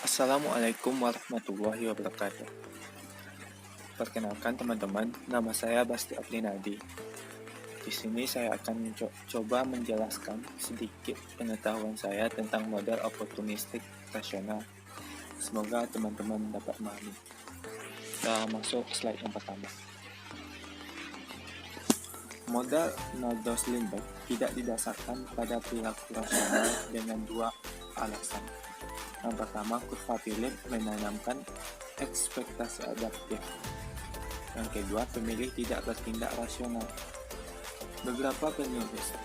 Assalamualaikum warahmatullahi wabarakatuh. Perkenalkan teman-teman, nama saya Basti Aprinadi. Di sini saya akan coba menjelaskan sedikit pengetahuan saya tentang model oportunistik rasional. Semoga teman-teman dapat memahami. Kita masuk slide yang pertama. Model Naudus-Lindberg tidak didasarkan pada perilaku rasional dengan dua alasan. Yang pertama, kurva Philip menanamkan ekspektasi adaptif. Yang kedua, pemilih tidak bertindak rasional. Beberapa penulis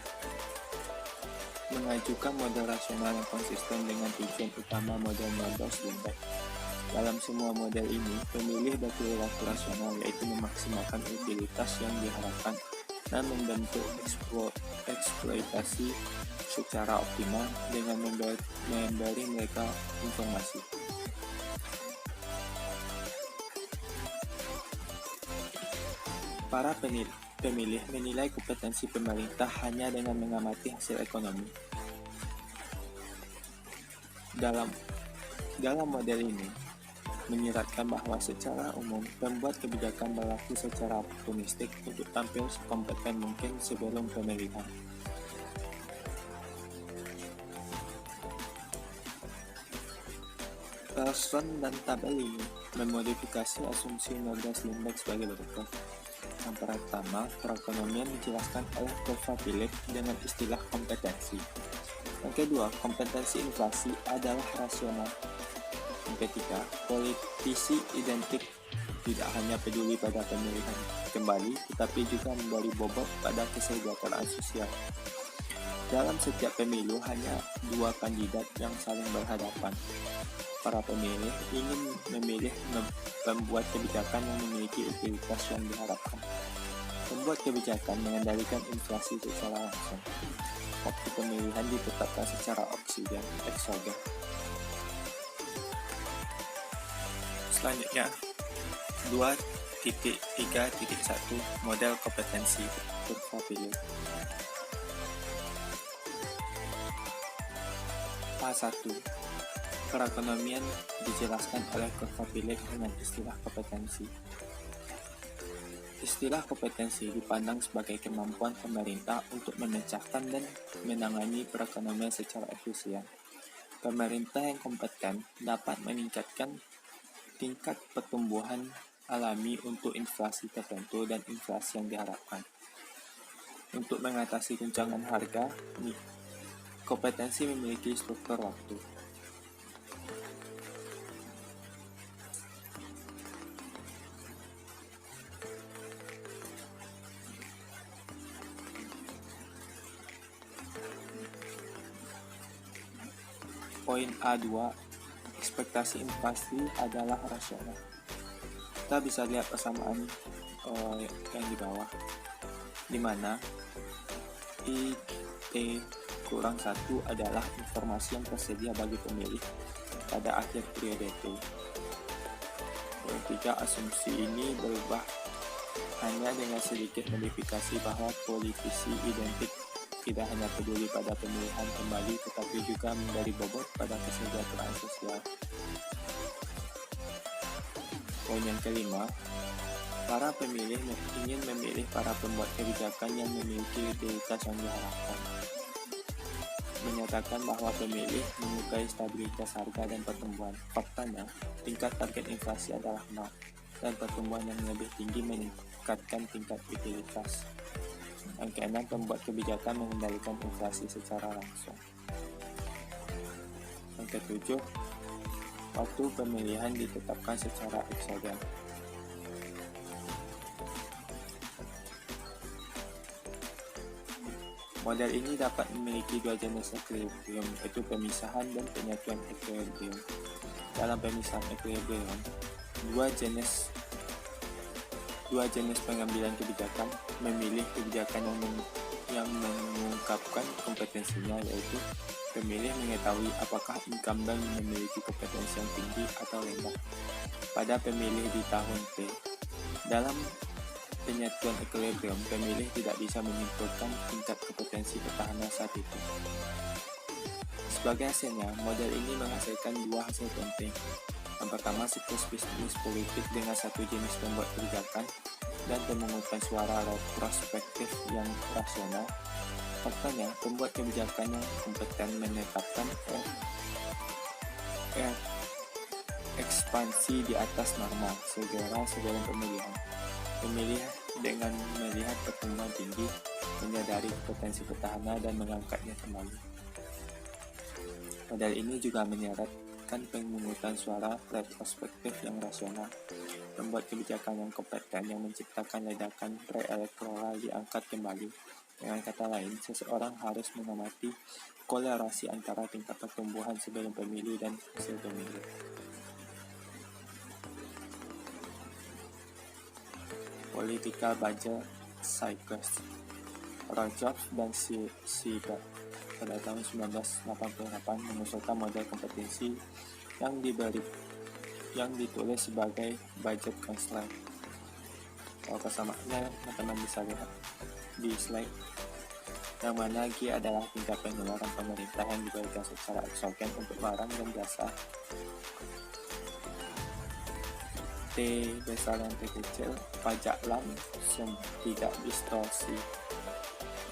mengajukan model rasional yang konsisten dengan tujuan utama model Naudus-Lindberg. Dalam semua model ini, pemilih berperilaku rasional, yaitu memaksimalkan utilitas yang diharapkan dan membentuk eksploitasi secara optimal dengan memberi mereka informasi. Para pemilih menilai kompetensi pemerintah hanya dengan mengamati hasil ekonomi. Dalam model ini, menyiratkan bahwa secara umum pembuat kebijakan berlaku secara oportunistik untuk tampil sekompeten mungkin sebelum pemilihan. Persson dan Tabelli memodifikasi asumsi Naudus-Lindberg sebagai berikut. Yang pertama, perekonomian dijelaskan oleh kurva Philip dengan istilah kompetensi. Yang kedua, kompetensi inflasi adalah rasional. Yang ketiga, politisi identik tidak hanya peduli pada pemilihan kembali, tetapi juga memberi bobot pada kesejahteraan sosial. Dalam setiap pemilu hanya dua kandidat yang saling berhadapan. Para pemilih ingin memilih pembuat kebijakan yang memiliki utilitas yang diharapkan. Pembuat kebijakan mengendalikan inflasi secara langsung. Waktu pemilihan ditetapkan secara eksogen. Selanjutnya, 2.3.1 model kompetensi kurva Philip. A1. Perekonomian dijelaskan oleh kurva Philip dengan istilah kompetensi. Istilah kompetensi dipandang sebagai kemampuan pemerintah untuk memecahkan dan menangani perekonomian secara efisien. Pemerintah yang kompeten dapat meningkatkan tingkat pertumbuhan alami untuk inflasi tertentu dan inflasi yang diharapkan. Untuk mengatasi guncangan harga, kompetensi memiliki struktur waktu. Poin A2, ekspektasi inflasi adalah rasional. Kita bisa lihat persamaan yang di bawah, di mana IT kurang 1 adalah informasi yang tersedia bagi pemilih pada akhir periode itu. Poin 3, asumsi ini berubah hanya dengan sedikit modifikasi bahwa politisi identik tidak hanya peduli pada pemilihan kembali, tetapi juga memberi bobot pada kesejahteraan sosial. Poin yang kelima, para pemilih ingin memilih para pembuat kebijakan yang memiliki utilitas yang diharapkan. Menyatakan bahwa pemilih menyukai stabilitas harga dan pertumbuhan. Faktanya, tingkat target inflasi adalah 0, dan pertumbuhan yang lebih tinggi meningkatkan tingkat utilitas. Yang keenam, pembuat kebijakan mengendalikan inflasi secara langsung. Yang ketujuh, waktu pemilihan ditetapkan secara eksogen. Model ini dapat memiliki dua jenis equilibrium, yaitu pemisahan dan penyatuan equilibrium. Dalam pemisahan equilibrium, dua jenis pengambilan kebijakan memilih kebijakan yang mengungkapkan kompetensinya, yaitu pemilih mengetahui apakah incumbent memiliki kompetensi yang tinggi atau rendah pada pemilih di tahun T. Dalam penyatuan equilibrium, pemilih tidak bisa menyimpulkan tingkat kompetensi petahana saat itu. Sebagai hasilnya, model ini menghasilkan dua hasil penting. Yang pertama, siklus bisnis politik dengan satu jenis pembuat kebijakan dan pemungutan suara retrospektif yang rasional. Faktanya, pembuat kebijakan yang kompeten menetapkan ekspansi di atas normal segera sebelum pemilihan. Pemilih dengan melihat pertumbuhan tinggi, menyadari potensi petahana dan mengangkatnya kembali. Model ini juga menyarankan pemungutan suara retrospektif yang rasional. Pembuat kebijakan yang kompeten yang menciptakan ledakan pre-elektoral diangkat kembali. Dengan kata lain, seseorang harus mengamati kolerasi antara tingkat pertumbuhan sebelum pemilu dan hasil pemilu. Political Budget Cycles. Rojov dan Seibert pada tahun 1988 mengusulkan model kompetensi yang ditulis sebagai budget constraint. Kalau kesamaannya, teman-teman bisa lihat di slide. Yang mana G adalah tingkat pengeluaran pemerintah yang diberikan secara eksogen untuk barang dan jasa. T besar dan T kecil, pajak langsung tidak distorsi.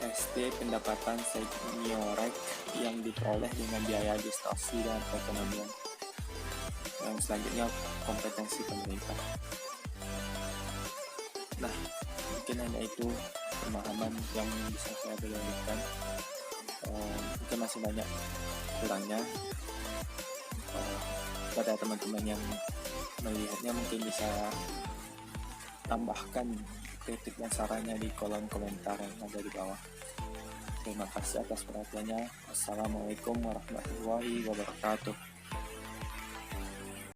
ST pendapatan seniorek yang diperoleh dengan biaya distorsi dan perekonomian. Yang selanjutnya kompetensi pemerintah. Nah, mungkin hanya itu pemahaman yang bisa saya berikan. Mungkin masih banyak kurangnya. Pada teman-teman yang melihatnya mungkin bisa tambahkan kritik dan sarannya di kolom komentar yang ada di bawah. Terima kasih atas perhatiannya. Assalamualaikum warahmatullahi wabarakatuh.